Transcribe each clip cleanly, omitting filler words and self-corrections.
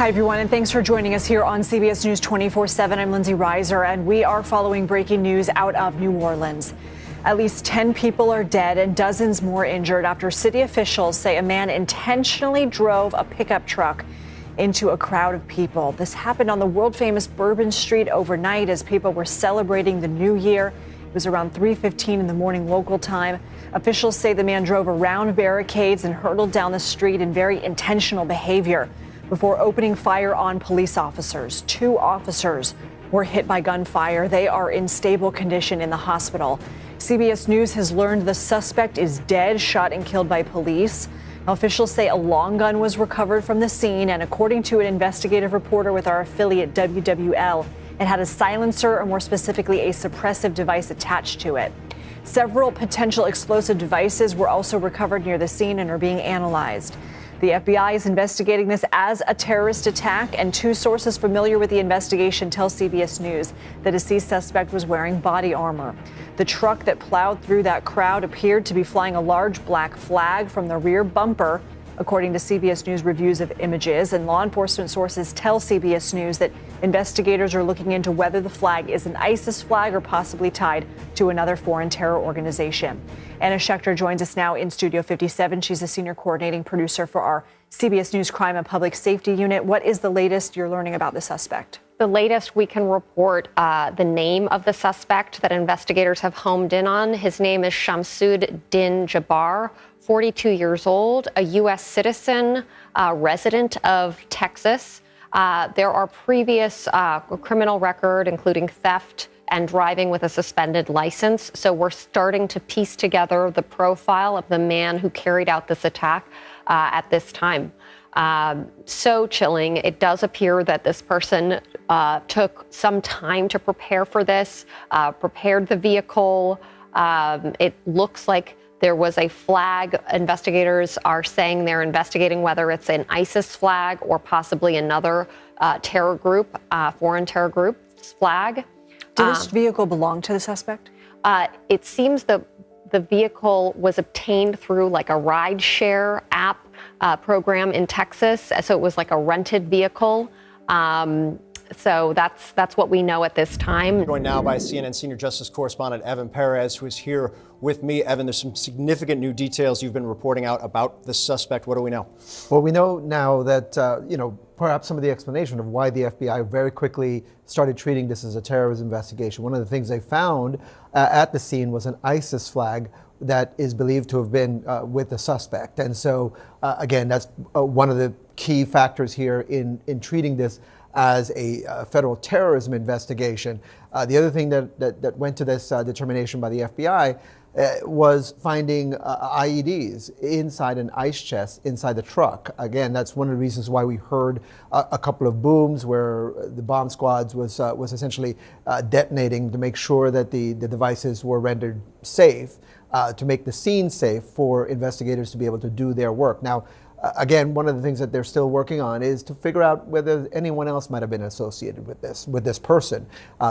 Hi, everyone, and thanks for joining us here on CBS News 24/7. I'm Lindsay Reiser, and we are following breaking news out of New Orleans. At least 10 people are dead and dozens more injured after city officials say a man intentionally drove a pickup truck into a crowd of people. This happened on the world-famous Bourbon Street overnight as people were celebrating the new year. It was around 3:15 in the morning local time. Officials say the man drove around barricades and hurtled down the street in very intentional behavior before opening fire on police officers. 2 officers were hit by gunfire. They are in stable condition in the hospital. CBS News has learned the suspect is dead, shot and killed by police. Now, officials say a long gun was recovered from the scene, and according to an investigative reporter with our affiliate WWL, it had a silencer, or more specifically, a suppressive device attached to it. Several potential explosive devices were also recovered near the scene and are being analyzed. The FBI is investigating this as a terrorist attack, and 2 sources familiar with the investigation tell CBS News the deceased suspect was wearing body armor. The truck that plowed through that crowd appeared to be flying a large black flag from the rear bumper, according to CBS News reviews of images. And law enforcement sources tell CBS News that investigators are looking into whether the flag is an ISIS flag or possibly tied to another foreign terror organization. Anna Schechter joins us now in Studio 57. She's a senior coordinating producer for our CBS News Crime and Public Safety Unit. What is the latest you're learning about the suspect? The latest we can report the name of the suspect that investigators have homed in on. His name is Shamsud Din-Jabbar, 42 years old, a U.S. citizen, resident of Texas. There are previous criminal record, including theft and driving with a suspended license. So we're starting to piece together the profile of the man who carried out this attack at this time. So chilling. It does appear that this person took some time to prepare for this, prepared the vehicle. It looks like there was a flag. Investigators are saying they're investigating whether it's an ISIS flag or possibly another terror group, foreign terror group's flag. Did this vehicle belong to the suspect? It seems the vehicle was obtained through like a ride-share app program in Texas. So it was like a rented vehicle. So that's what we know at this time. Joined now by CNN senior justice correspondent Evan Perez, who is here with me. Evan, there's some significant new details you've been reporting out about the suspect. What do we know? Well, we know now that, perhaps some of the explanation of why the FBI very quickly started treating this as a terrorism investigation. One of the things they found at the scene was an ISIS flag that is believed to have been with the suspect. And so, again, that's one of the key factors here in treating this as a federal terrorism investigation. The other thing that went to this determination by the FBI was finding IEDs inside an ice chest inside the truck. Again, that's one of the reasons why we heard a couple of booms where the bomb squads was essentially detonating to make sure that the devices were rendered safe, to make the scene safe for investigators to be able to do their work. Now, again, one of the things that they're still working on is to figure out whether anyone else might have been associated with this person.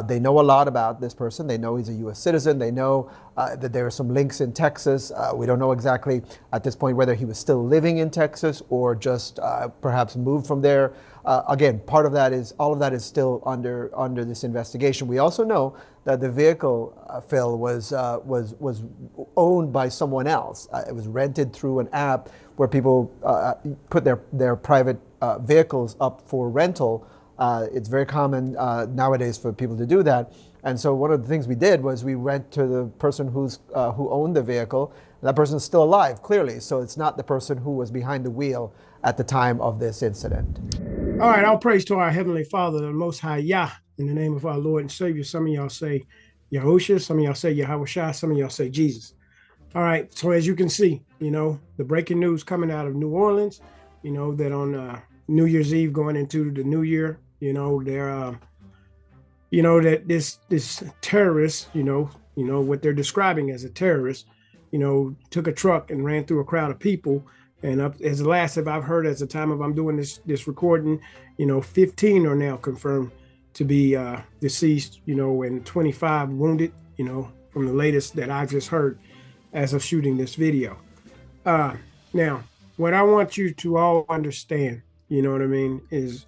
They know a lot about this person. They know he's a U.S. citizen. They know that there are some links in Texas. We don't know exactly at this point whether he was still living in Texas or just perhaps moved from there. Again, all of that is still under this investigation. We also know that the vehicle, Phil, was owned by someone else. It was rented through an app where people put their private vehicles up for rental. It's very common nowadays for people to do that. And so one of the things we did was we went to the person who owned the vehicle. That person is still alive, clearly. So it's not the person who was behind the wheel at the time of this incident. All right, all praise to our Heavenly Father, the Most High Yah, in the name of our Lord and Savior. Some of y'all say Yahushua, some of y'all say Yahweh, some of y'all say Jesus. All right, so as you can see, the breaking news coming out of New Orleans, that on New Year's Eve going into the new year, they're, that this terrorist, what they're describing as a terrorist, took a truck and ran through a crowd of people. And as the last of I've heard, as the time of I'm doing this recording, 15 are now confirmed to be deceased, and 25 wounded, from the latest that I've just heard as of shooting this video. Now, what I want you to all understand, is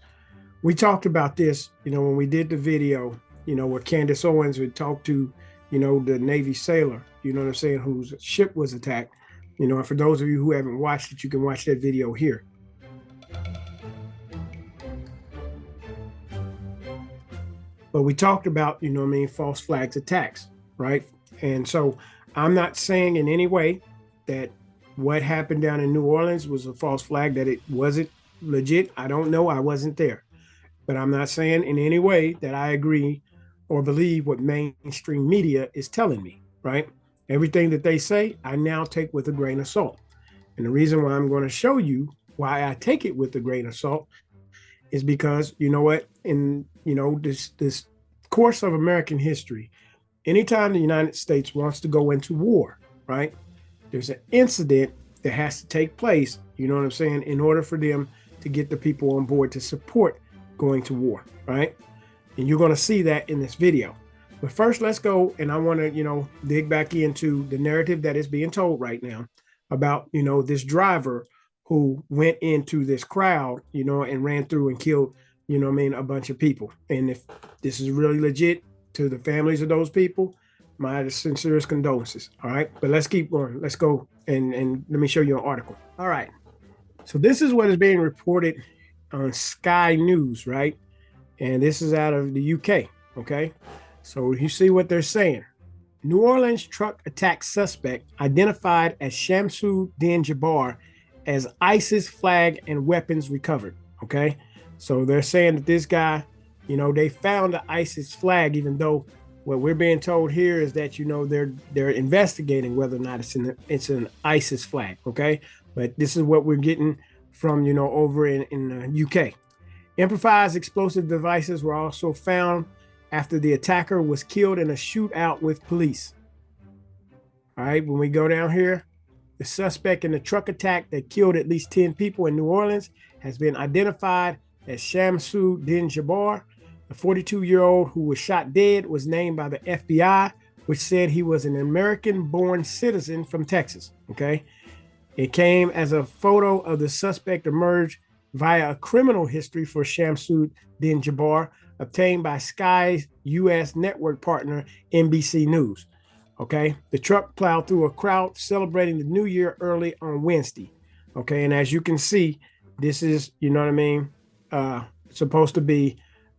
We talked about this, when we did the video, where Candace Owens would talk to, the Navy sailor, whose ship was attacked. And for those of you who haven't watched it, you can watch that video here. But we talked about, false flags attacks, right? And so I'm not saying in any way that what happened down in New Orleans was a false flag, that it wasn't legit. I don't know. I wasn't there. But I'm not saying in any way that I agree or believe what mainstream media is telling me, right? Everything that they say, I now take with a grain of salt. And the reason why I'm going to show you why I take it with a grain of salt is because, in, this course of American history, anytime the United States wants to go into war, right, there's an incident that has to take place, in order for them to get the people on board to support going to war, right? And you're going to see that in this video. But first, let's go, and I want to, dig back into the narrative that is being told right now about, this driver who went into this crowd, and ran through and killed, a bunch of people. And if this is really legit, to the families of those people, my sincerest condolences. All right, but let's keep going. Let's go and let me show you an article. All right, so this is what is being reported on Sky News, right? And this is out of the UK, okay? So you see what they're saying. New Orleans truck attack suspect identified as Shamsu Din-Jabbar as ISIS flag and weapons recovered, okay? So they're saying that this guy, they found the ISIS flag, even though what we're being told here is that, they're investigating whether or not it's an ISIS flag, okay? But this is what we're getting from, over in the UK. Improvised explosive devices were also found after the attacker was killed in a shootout with police. All right, when we go down here, the suspect in the truck attack that killed at least 10 people in New Orleans has been identified as Shamsu Din-Jabbar. The 42-year-old who was shot dead was named by the FBI, which said he was an American-born citizen from Texas, okay? It came as a photo of the suspect emerged via a criminal history for Shamsu Din-Jabbar obtained by Sky's U.S. network partner, NBC News. Okay, the truck plowed through a crowd celebrating the new year early on Wednesday. Okay, and as you can see, this is, supposed to be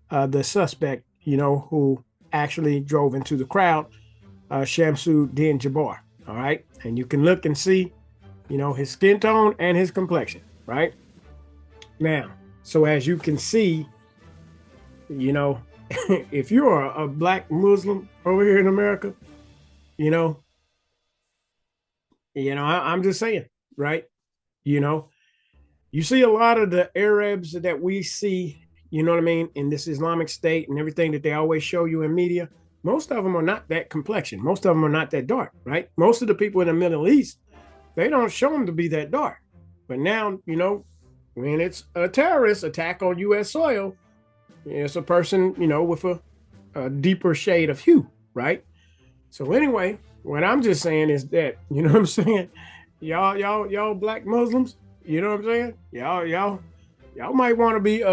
the suspect, who actually drove into the crowd, Shamsu Din-Jabbar. All right, and you can look and see, his skin tone and his complexion, right? Now, so as you can see, if you're a black Muslim over here in America, I'm just saying, right? You see a lot of the Arabs that we see, in this Islamic State and everything that they always show you in media. Most of them are not that complexion. Most of them are not that dark, right? Most of the people in the Middle East, they don't show them to be that dark. But now, when it's a terrorist attack on U.S. soil, it's a person, with a deeper shade of hue, right? So anyway, what I'm just saying is that, what I'm saying? Y'all black Muslims, what I'm saying? Y'all might want to be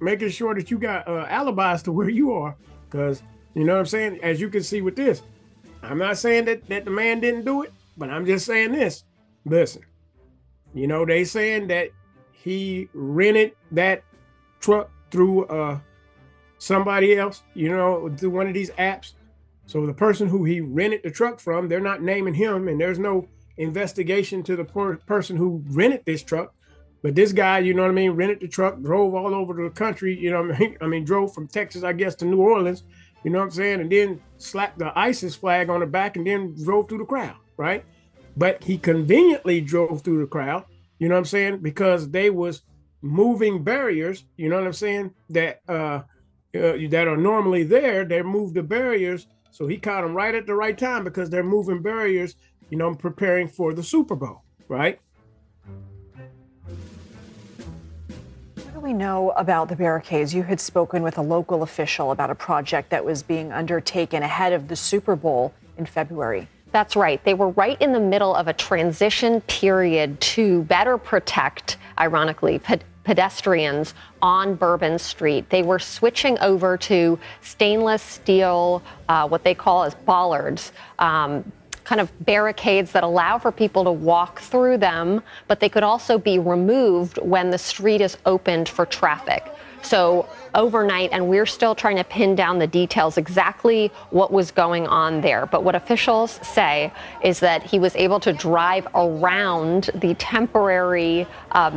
making sure that you got alibis to where you are, because, what I'm saying? As you can see with this, I'm not saying that the man didn't do it, but I'm just saying this. Listen, they saying that he rented that truck through somebody else, through one of these apps. So the person who he rented the truck from, they're not naming him, and there's no investigation to the person who rented this truck. But this guy, rented the truck, drove all over the country, drove from Texas, I guess, to New Orleans, and then slapped the ISIS flag on the back and then drove through the crowd, right? But he conveniently drove through the crowd, because they was moving barriers, that are normally there. They moved the barriers. So he caught them right at the right time because they're moving barriers, preparing for the Super Bowl, right? What do we know about the barricades? You had spoken with a local official about a project that was being undertaken ahead of the Super Bowl in February. That's right. They were right in the middle of a transition period to better protect, ironically, pedestrians on Bourbon Street. They were switching over to stainless steel, what they call as bollards, kind of barricades that allow for people to walk through them, but they could also be removed when the street is opened for traffic. So overnight, and we're still trying to pin down the details exactly what was going on there. But what officials say is that he was able to drive around the temporary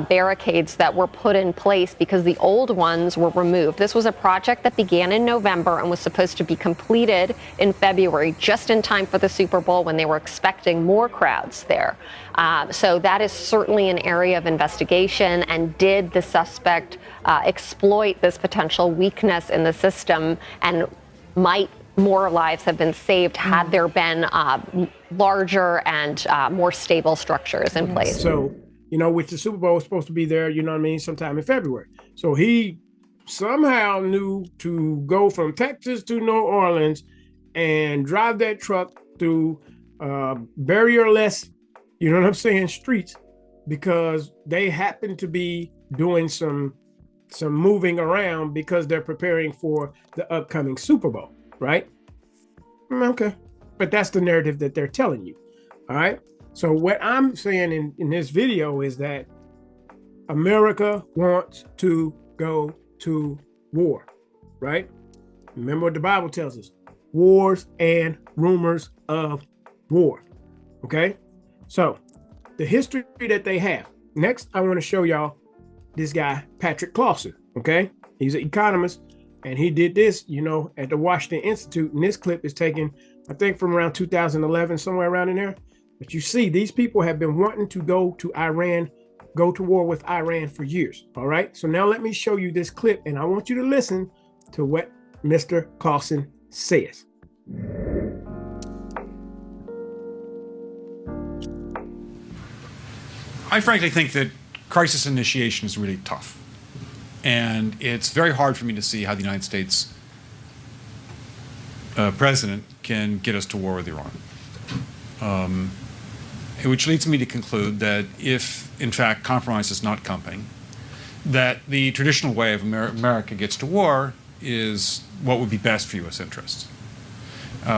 barricades that were put in place because the old ones were removed. This was a project that began in November and was supposed to be completed in February, just in time for the Super Bowl when they were expecting more crowds there. So that is certainly an area of investigation. And did the suspect exploit this potential weakness in the system, and might more lives have been saved had there been larger and more stable structures in place? So, which the Super Bowl was supposed to be there, sometime in February. So he somehow knew to go from Texas to New Orleans and drive that truck through barrier-less, streets, because they happen to be doing some moving around because they're preparing for the upcoming Super Bowl, right? Okay. But that's the narrative that they're telling you. All right. So what I'm saying in this video is that America wants to go to war, right? Remember what the Bible tells us: wars and rumors of war. Okay. So the history that they have. Next, I want to show y'all this guy, Patrick Clausen, okay? He's an economist, and he did this, at the Washington Institute. And this clip is taken, I think, from around 2011, somewhere around in there. But you see, these people have been wanting to go to war with Iran for years, all right? So now let me show you this clip, and I want you to listen to what Mr. Clausen says. I frankly think that crisis initiation is really tough. And it's very hard for me to see how the United States president can get us to war with Iran. Which leads me to conclude that if, in fact, compromise is not coming, that the traditional way of America gets to war is what would be best for U.S. interests.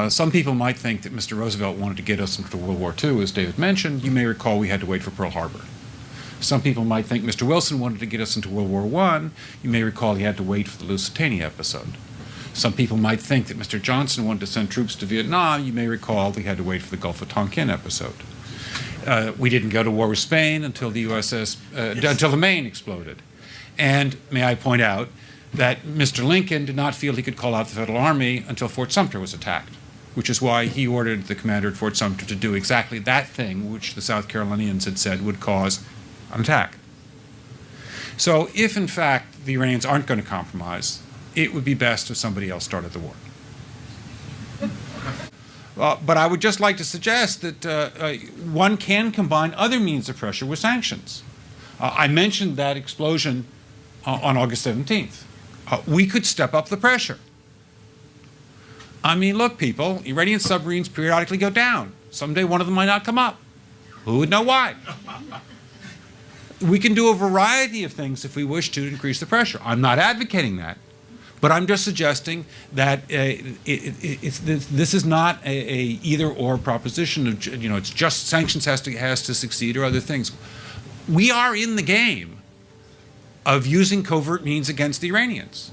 Some people might think that Mr. Roosevelt wanted to get us into World War II, as David mentioned. You may recall we had to wait for Pearl Harbor. Some people might think Mr. Wilson wanted to get us into World War I. You may recall he had to wait for the Lusitania episode. Some people might think that Mr. Johnson wanted to send troops to Vietnam. You may recall we had to wait for the Gulf of Tonkin episode. We didn't go to war with Spain until the until the Maine exploded. And may I point out that Mr. Lincoln did not feel he could call out the Federal Army until Fort Sumter was attacked, which is why he ordered the commander at Fort Sumter to do exactly that thing which the South Carolinians had said would cause an attack. So if, in fact, the Iranians aren't going to compromise, it would be best if somebody else started the war. But I would just like to suggest that one can combine other means of pressure with sanctions. I mentioned that explosion on August 17th. We could step up the pressure. I mean, look, people, Iranian submarines periodically go down. Someday one of them might not come up. Who would know why? We can do a variety of things if we wish to increase the pressure. I'm not advocating that, but I'm just suggesting that this is not a either-or proposition. It's just sanctions has to succeed or other things. We are in the game of using covert means against the Iranians.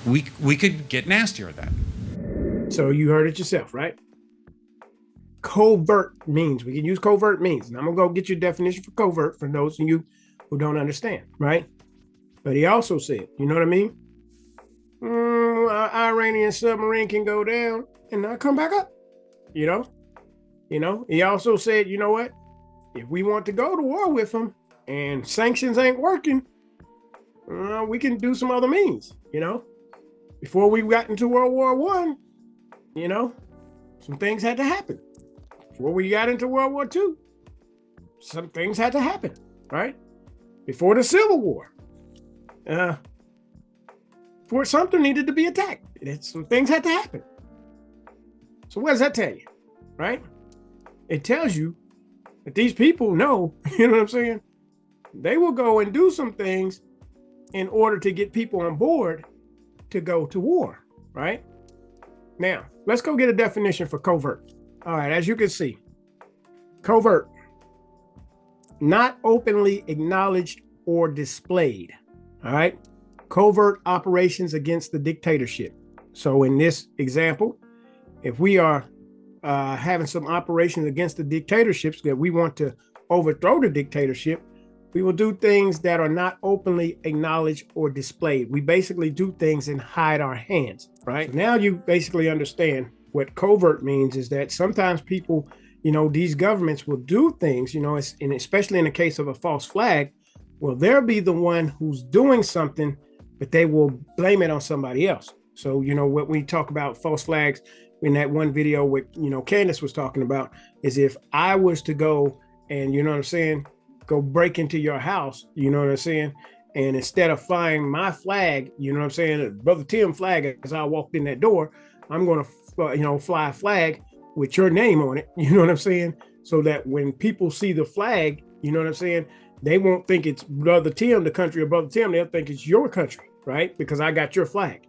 We could get nastier at that. So you heard it yourself, right? Covert means. We can use covert means. And I'm going to go get your definition for covert for those of you who don't understand, right? But he also said, you know what I mean? Iranian submarine can go down and not come back up. You know, he also said, you know what? If we want to go to war with them and sanctions ain't working, we can do some other means, Before we got into World War I, some things had to happen. Before we got into World War II, some things had to happen, right? Before the Civil War, Fort Sumter needed to be attacked. Some things had to happen. So what does that tell you, right? It tells you that these people know, you know what I'm saying, they will go and do some things in order to get people on board to go to war, right? Now, let's go get a definition for covert. All right, as you can see, covert, not openly acknowledged or displayed, all right? Covert operations against the dictatorship. So in this example, if we are having some operations against the dictatorships that we want to overthrow the dictatorship, we will do things that are not openly acknowledged or displayed. We basically do things and hide our hands, right? So now you basically understand what covert means is that sometimes people, these governments will do things, and especially in the case of a false flag, well, they'll be the one who's doing something, but they will blame it on somebody else. So, what we talk about false flags in that one video with, Candace was talking about is if I was to go and, go break into your house, and instead of flying my flag, Brother Tim flag, as I walked in that door, I'm going to, fly a flag with your name on it, so that when people see the flag, they won't think it's Brother Tim, the country of Brother Tim, they'll think it's your country, right? Because I got your flag,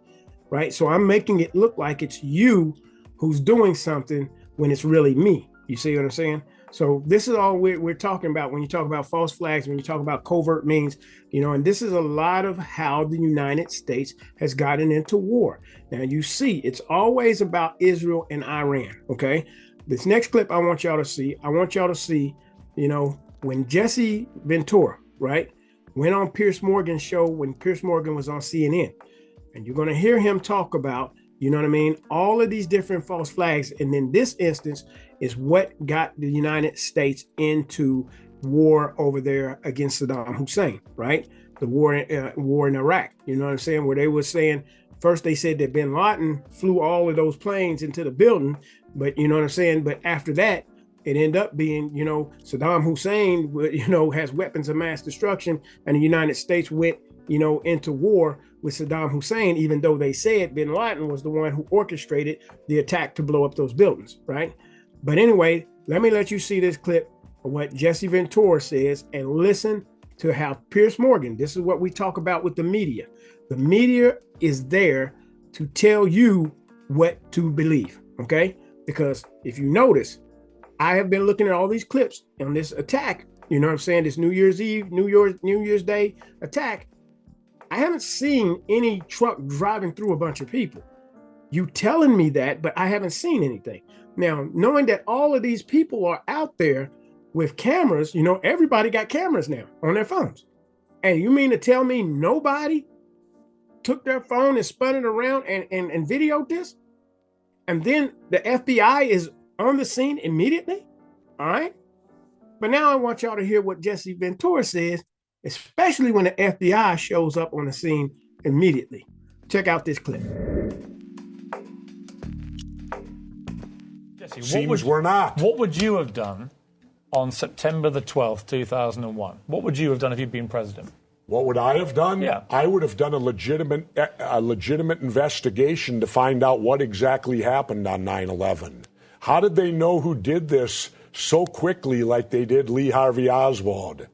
right? So I'm making it look like it's you who's doing something when it's really me. You see what I'm saying? So this is all we're talking about when you talk about false flags, when you talk about covert means, and this is a lot of how the United States has gotten into war. Now you see, it's always about Israel and Iran, okay? This next clip I want y'all to see, when Jesse Ventura, right, went on Piers Morgan's show when Piers Morgan was on CNN, and you're going to hear him talk about, all of these different false flags. And in this instance is what got the United States into war over there against Saddam Hussein, right? The war in Iraq, where they were saying, first they said that bin Laden flew all of those planes into the building, but but after that, it ended up being, Saddam Hussein, has weapons of mass destruction, and the United States went, into war with Saddam Hussein, even though they said bin Laden was the one who orchestrated the attack to blow up those buildings, right? But anyway, let me let you see this clip of what Jesse Ventura says and listen to how Piers Morgan, this is what we talk about with the media. The media is there to tell you what to believe, okay? Because if you notice, I have been looking at all these clips on this attack, this New Year's Eve, New Year's Day attack. I haven't seen any truck driving through a bunch of people. You telling me that, but I haven't seen anything. Now, knowing that all of these people are out there with cameras, everybody got cameras now on their phones. And you mean to tell me nobody took their phone and spun it around and videoed this? And then the FBI is on the scene immediately? All right. But now I want y'all to hear what Jesse Ventura says, especially when the FBI shows up on the scene immediately. Check out this clip. Jesse, what would you have done on September the 12th, 2001? What would you have done if you'd been president? What would I have done? Yeah. I would have done a legitimate investigation to find out what exactly happened on 9/11. How did they know who did this so quickly like they did Lee Harvey Oswald?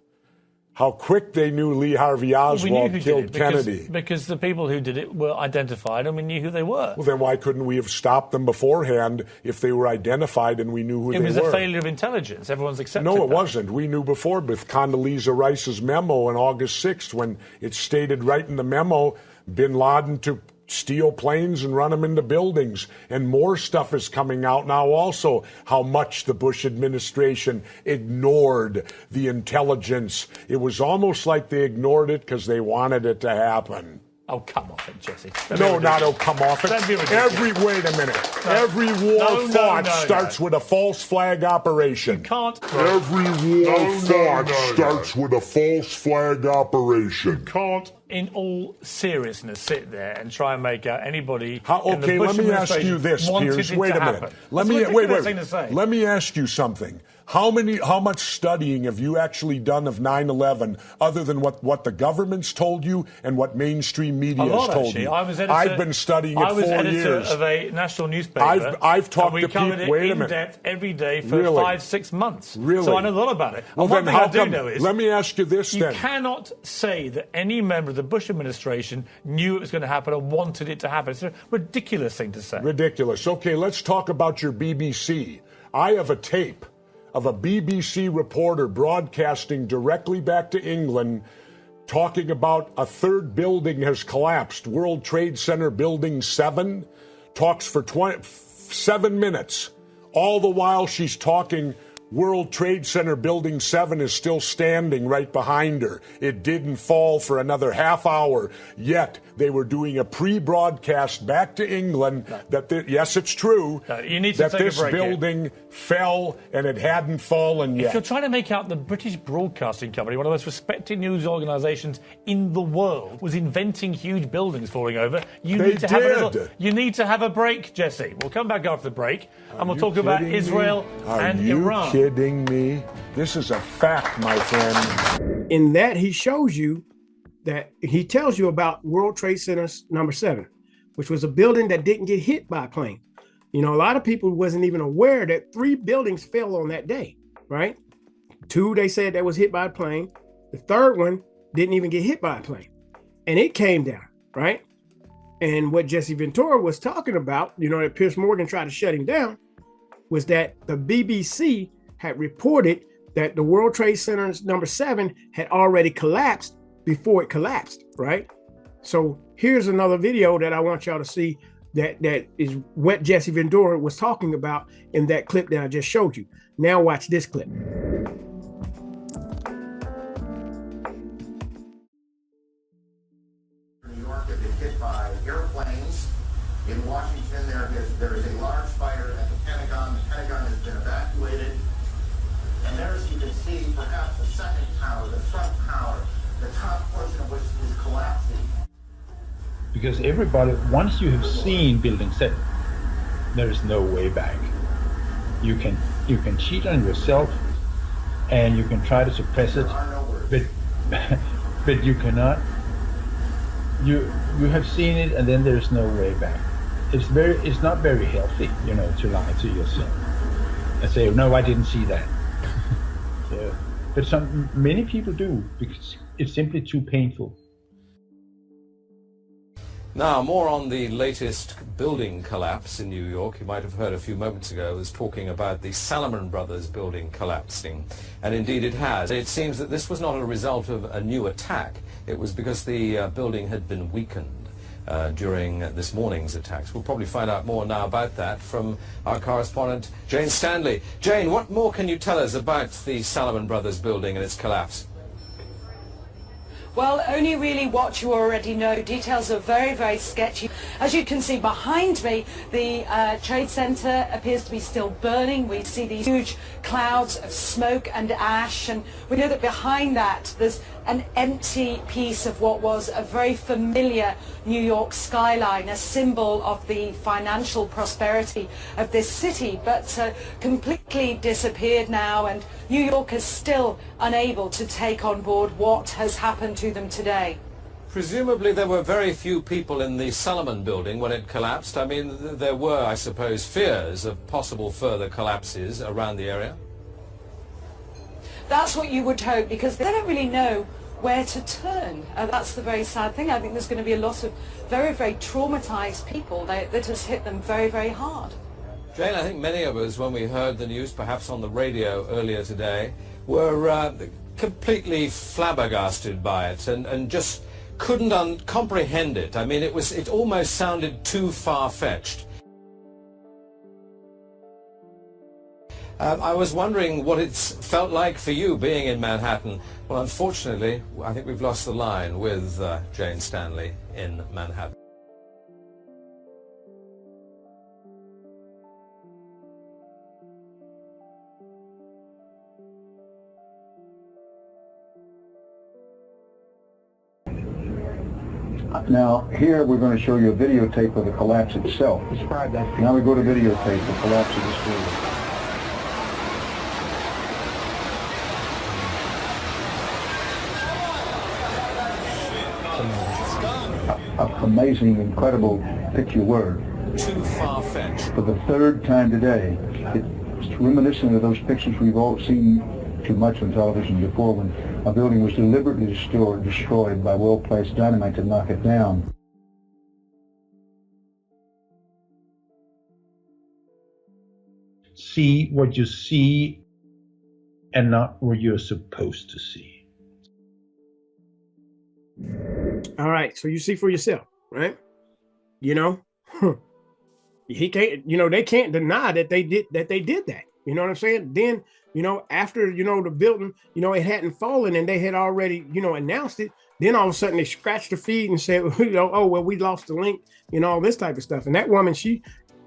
How quick they knew Lee Harvey Oswald killed Kennedy. Because the people who did it were identified and we knew who they were. Well, then why couldn't we have stopped them beforehand if they were identified and we knew who they were? It was a failure of intelligence. Everyone's accepted that. No, it wasn't. We knew before with Condoleezza Rice's memo on August 6th when it stated right in the memo, bin Laden to steal planes and run them into buildings. And more stuff is coming out now also, how much the Bush administration ignored the intelligence. It was almost like they ignored it because they wanted it to happen. Oh, come off it, Jesse. No, not oh, come off it. Wait a minute. No. Every war fought starts with a false flag operation. You can't. Every war fought starts with a false flag operation. You can't, in all seriousness, sit there and try and make out anybody. Okay, let me ask you this, Piers. Wait a minute. Let me ask you something. How much studying have you actually done of 9/11 other than what the government's told you and what mainstream media has told you? I've been studying it 4 years. I was editor of a national newspaper. I've talked to people. Wait a minute. In depth every day for Really? 5-6 months. Really? So I know a lot about it. Well, and one then thing how I do come? know is, let me ask you this you then. cannot say that any member of the Bush administration knew it was going to happen or wanted it to happen. It's a ridiculous thing to say. Ridiculous. Okay, let's talk about your BBC. I have a tape of a BBC reporter broadcasting directly back to England talking about a third building has collapsed. World Trade Center Building 7 talks for 7 minutes. All the while she's talking, World Trade Center Building 7 is still standing right behind her. It didn't fall for another half hour, yet they were doing a pre-broadcast back to England that, yes, it's true, you need to that take a this break building fell and it hadn't fallen yet. If you're trying to make out the British Broadcasting Company, one of the most respected news organisations in the world, was inventing huge buildings falling over, you need to have a break, Jesse. We'll come back after the break and we'll talk about Israel and Iran. Are you kidding me? This is a fact, my friend. In that, he shows you that he tells you about World Trade Center number 7, which was a building that didn't get hit by a plane. You know, a lot of people wasn't even aware that 3 buildings fell on that day, right? 2, they said that was hit by a plane. The third one didn't even get hit by a plane. And it came down, right? And what Jesse Ventura was talking about, you know, that Piers Morgan tried to shut him down, was that the BBC had reported that the World Trade Center number 7 had already collapsed before it collapsed, right? So here's another video that I want y'all to see that is what Jesse Ventura was talking about in that clip that I just showed you. Now watch this clip. New York have been hit by airplanes. In Washington, there is a large fire at the Pentagon. The Pentagon has been evacuated. And there, as you can see, perhaps the second tower, the front tower, the top portion of which is collapsing. Because everybody, once you have seen Building 7, there is no way back. You can cheat on yourself, and you can try to suppress it, but you cannot. You have seen it, and then there's no way back. It's not very healthy, you know, to lie to yourself and say, no, I didn't see that. But many people do, because it's simply too painful. Now, more on the latest building collapse in New York. You might have heard a few moments ago, I was talking about the Salomon Brothers building collapsing. And indeed it has. It seems that this was not a result of a new attack. It was because the building had been weakened during this morning's attacks. We'll probably find out more now about that from our correspondent, Jane Stanley. Jane, what more can you tell us about the Salomon Brothers building and its collapse? Well, only really what you already know. Details are very, very sketchy. As you can see behind me, the Trade Center appears to be still burning. We see these huge clouds of smoke and ash, and we know that behind that there's an empty piece of what was a very familiar New York skyline, a symbol of the financial prosperity of this city, but completely disappeared now, and New York is still unable to take on board what has happened to them today. Presumably there were very few people in the Salomon building when it collapsed. I mean, there were, I suppose, fears of possible further collapses around the area. That's what you would hope, because they don't really know where to turn. That's the very sad thing. I think there's going to be a lot of very, very traumatized people that has hit them very, very hard. Jane, I think many of us, when we heard the news, perhaps on the radio earlier today, were completely flabbergasted by it and just couldn't comprehend it. I mean, it almost sounded too far-fetched. I was wondering what it's felt like for you being in Manhattan. Well, unfortunately, I think we've lost the line with Jane Stanley in Manhattan. Now, here we're going to show you a videotape of the collapse itself. Describe that. Now we go to videotape, the collapse of this building. amazing, incredible picture word. Too far-fetched. For the third time today, it's reminiscent of those pictures we've all seen too much on television before, when a building was deliberately destroyed by well-placed dynamite to knock it down. See what you see and not what you're supposed to see. All right, so you see for yourself, right? You know, he can't. You know, they can't deny that they did that. You know what I'm saying? Then, you know, after, you know, the building, you know, it hadn't fallen and they had already, you know, announced it. Then all of a sudden they scratched their feet and said, you know, oh well, we lost the link, you know, all this type of stuff. And that woman,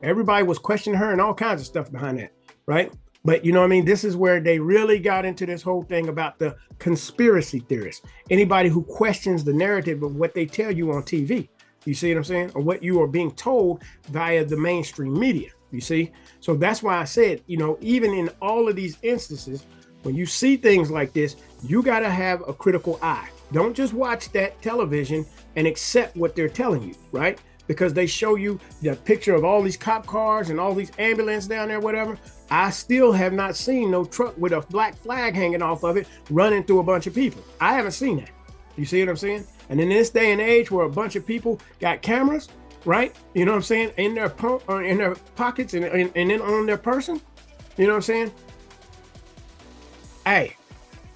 everybody was questioning her and all kinds of stuff behind that, right? But you know what I mean? This is where they really got into this whole thing about the conspiracy theorists. Anybody who questions the narrative of what they tell you on TV, you see what I'm saying? Or what you are being told via the mainstream media, you see? So that's why I said, you know, even in all of these instances, when you see things like this, you got to have a critical eye. Don't just watch that television and accept what they're telling you, right? Because they show you the picture of all these cop cars and all these ambulances down there, whatever. I still have not seen no truck with a black flag hanging off of it running through a bunch of people. I haven't seen that. You see what I'm saying? And in this day and age where a bunch of people got cameras, right? You know what I'm saying? In their pockets and then on their person, you know what I'm saying? Hey,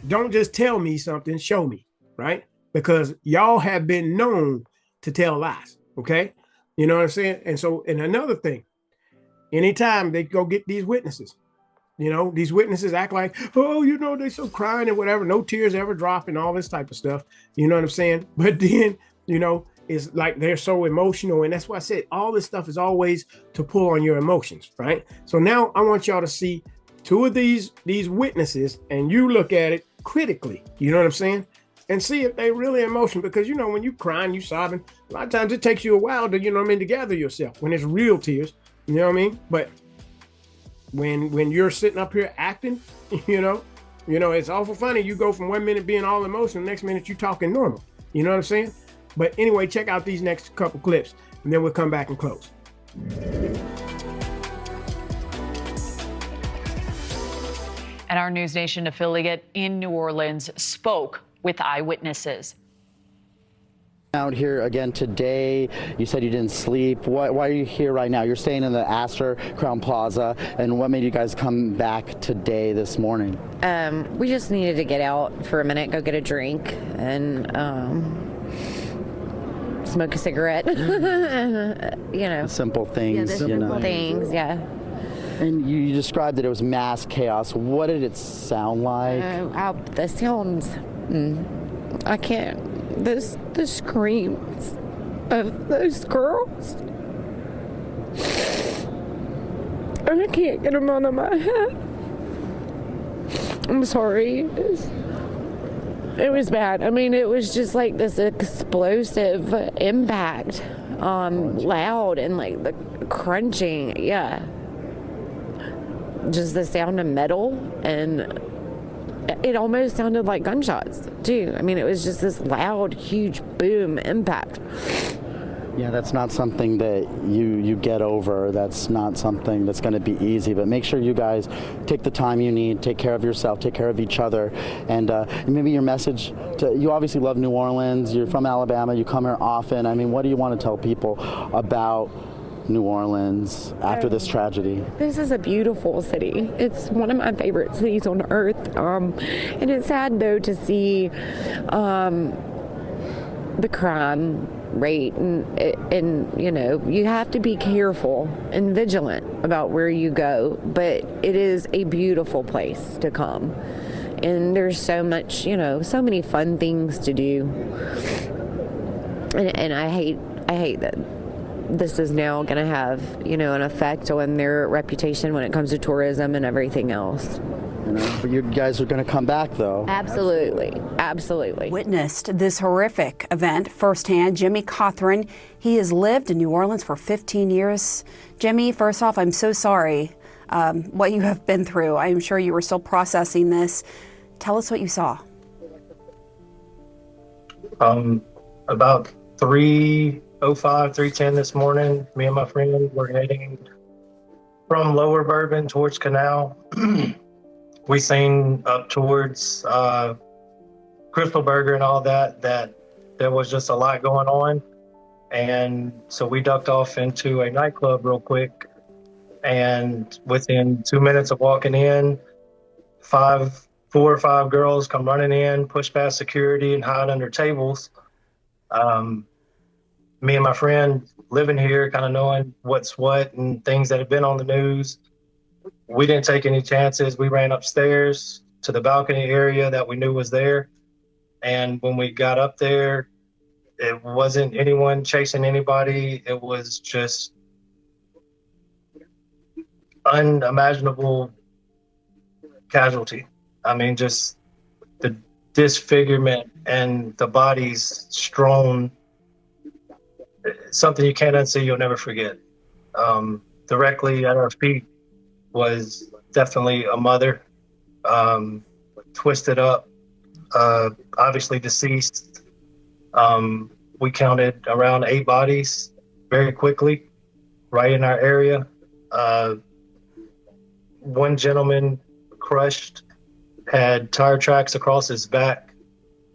don't just tell me something, show me, right? Because y'all have been known to tell lies, okay? You know what I'm saying? And so, and another thing, anytime they go get these witnesses, you know, these witnesses act like, oh, you know, they so crying and whatever, no tears ever drop and all this type of stuff. You know what I'm saying? But then, you know, it's like they're so emotional. And that's why I said all this stuff is always to pull on your emotions, right? So now I want y'all to see two of these witnesses and you look at it critically, you know what I'm saying? And see if they really emotional, because, you know, when you crying, you sobbing, a lot of times it takes you a while to, you know what I mean, to gather yourself when it's real tears, you know what I mean? But when you're sitting up here acting, you know, it's awful funny. You go from 1 minute being all emotional, next minute you talking normal, you know what I'm saying? But anyway, check out these next couple clips and then we'll come back and close. And our News Nation affiliate in New Orleans spoke with eyewitnesses. Out here again today, you said you didn't sleep. Why are you here right now? You're staying in the Astor Crown Plaza, and what made you guys come back today this morning? We just needed to get out for a minute, go get a drink, and smoke a cigarette. You know, simple things. Yeah, simple things. Yeah. And you described that it was mass chaos. What did it sound like? The sounds. I can't. The screams of those girls. And I can't get them out of my head. I'm sorry. It was bad. I mean, it was just like this explosive impact, loud and like the crunching. Yeah. Just the sound of metal, and it almost sounded like gunshots too. I mean, it was just this loud, huge boom impact. Yeah, that's not something that you get over. That's not something that's going to be easy. But make sure you guys take the time you need, take care of yourself, take care of each other, and maybe your message to, you obviously love New Orleans. You're from Alabama. You come here often. I mean, what do you want to tell people about New Orleans after this tragedy? This is a beautiful city. It's one of my favorite cities on earth. And it's sad though to see the crime rate, and you know, you have to be careful and vigilant about where you go, but it is a beautiful place to come, and there's so much, you know, so many fun things to do, and I hate that this is now going to have, you know, an effect on their reputation when it comes to tourism and everything else. You know, but you guys are going to come back, though. Absolutely. Absolutely. Witnessed this horrific event firsthand. Jimmy Cothran, he has lived in New Orleans for 15 years. Jimmy, first off, I'm so sorry what you have been through. I'm sure you were still processing this. Tell us what you saw. About 3 05, 310 this morning. Me and my friend were heading from Lower Bourbon towards Canal. We seen up towards Crystal Burger and all that there was just a lot going on. And so we ducked off into a nightclub real quick. And within 2 minutes of walking in, 4 or 5 girls come running in, push past security and hide under tables. Me and my friend living here, kind of knowing what's what and things that have been on the news, we didn't take any chances. We ran upstairs to the balcony area that we knew was there. And when we got up there, it wasn't anyone chasing anybody. It was just unimaginable casualty. I mean, just the disfigurement and the bodies strewn, something you can't unsee, you'll never forget. Directly at our feet was definitely a mother, twisted up, obviously deceased. We counted around 8 bodies very quickly, right in our area. One gentleman crushed, had tire tracks across his back.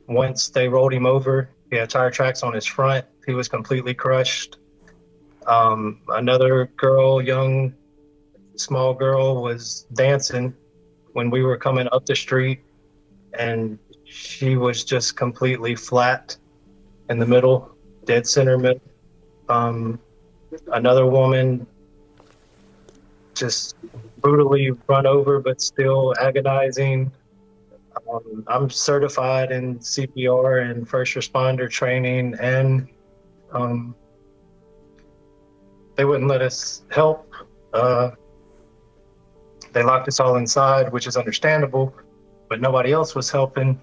Once they rolled him over, he had tire tracks on his front. He was completely crushed. Another girl, young, small girl, was dancing when we were coming up the street, and she was just completely flat in the middle, dead center middle. Another woman just brutally run over, but still agonizing. I'm certified in CPR and first responder training, and they wouldn't let us help. They locked us all inside, which is understandable, but nobody else was helping.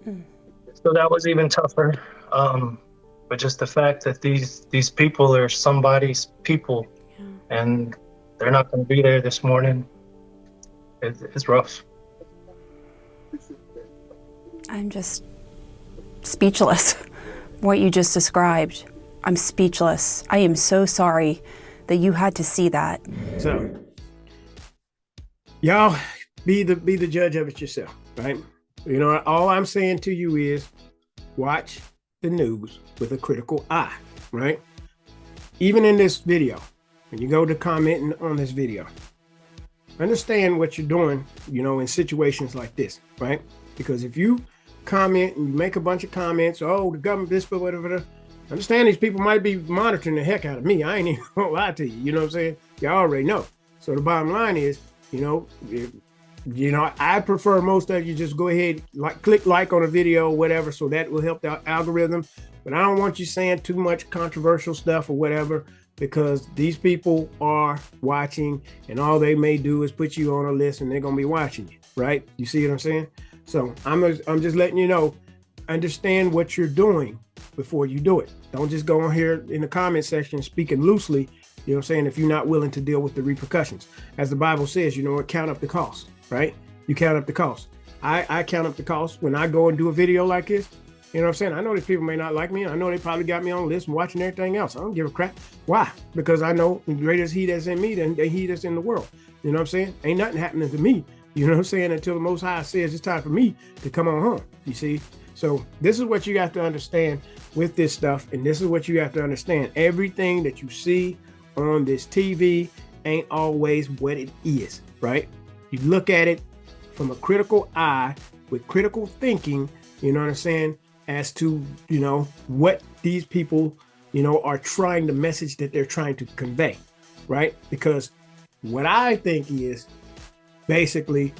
So that was even tougher. But just the fact that these people are somebody's people, and they're not going to be there this morning, it's rough. I'm just speechless. What you just described, I'm speechless. I am so sorry that you had to see that. So, y'all be the judge of it yourself, right? You know, all I'm saying to you is watch the news with a critical eye, right? Even in this video, when you go to commenting on this video, understand what you're doing, you know, in situations like this, right? Because if you comment and you make a bunch of comments, oh, the government, this, but whatever, understand these people might be monitoring the heck out of me. I ain't even gonna lie to you, you know what I'm saying? You already know. So the bottom line is, I prefer most of you just go ahead, click like on a video or whatever, so that will help the algorithm. But I don't want you saying too much controversial stuff or whatever, because these people are watching, and all they may do is put you on a list, and they're gonna be watching you, right? You see what I'm saying? So I'm just letting you know, understand what you're doing before you do it. Don't just go on here in the comment section speaking loosely, you know what I'm saying, if you're not willing to deal with the repercussions. As the Bible says, count up the cost, right? You count up the cost. I count up the cost when I go and do a video like this. You know what I'm saying? I know these people may not like me. I know they probably got me on the list and watching everything else. I don't give a crap. Why? Because I know greater is he that's in me than he that's in the world. You know what I'm saying? Ain't nothing happening to me. You know what I'm saying? Until the Most High says it's time for me to come on home. You see? So this is what you got to understand with this stuff. And this is what you have to understand. Everything that you see on this TV ain't always what it is, right? You look at it from a critical eye with critical thinking, you know what I'm saying, as to, what these people, are trying, the message that they're trying to convey, right? Because what I think is, basically,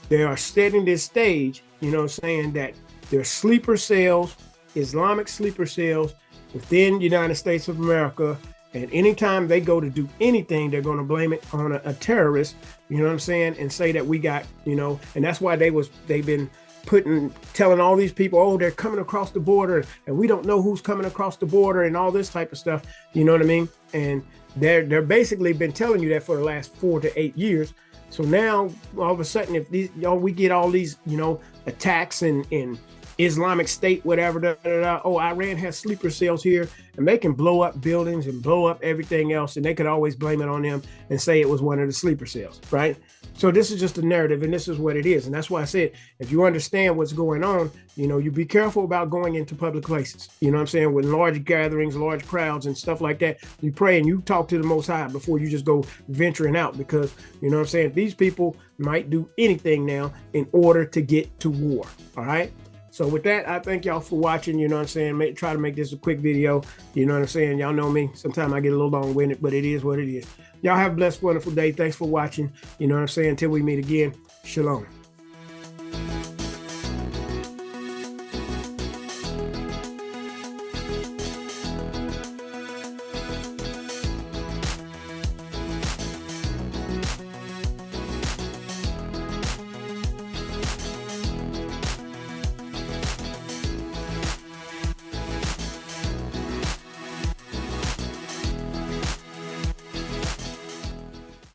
they are setting this stage, saying that there's sleeper cells, Islamic sleeper cells within the United States of America. And anytime they go to do anything, they're going to blame it on a terrorist, you know what I'm saying? And say that we got, and that's why they've been telling all these people, oh, they're coming across the border and we don't know who's coming across the border and all this type of stuff. You know what I mean? And they're basically been telling you that for the last 4 to 8 years. So now all of a sudden, if we get all these, attacks and Islamic State, whatever, oh, Iran has sleeper cells here, and they can blow up buildings and blow up everything else, and they could always blame it on them and say it was one of the sleeper cells, right? So this is just a narrative, and this is what it is. And that's why I said, if you understand what's going on, you be careful about going into public places, you know what I'm saying, with large gatherings, large crowds and stuff like that. You pray and you talk to the Most High before you just go venturing out, because, you know what I'm saying, these people might do anything now in order to get to war, all right? So with that, I thank y'all for watching, you know what I'm saying. Try to make this a quick video, you know what I'm saying. Y'all know me. Sometimes I get a little long-winded, but it is what it is. Y'all have a blessed, wonderful day. Thanks for watching, you know what I'm saying. Until we meet again, shalom.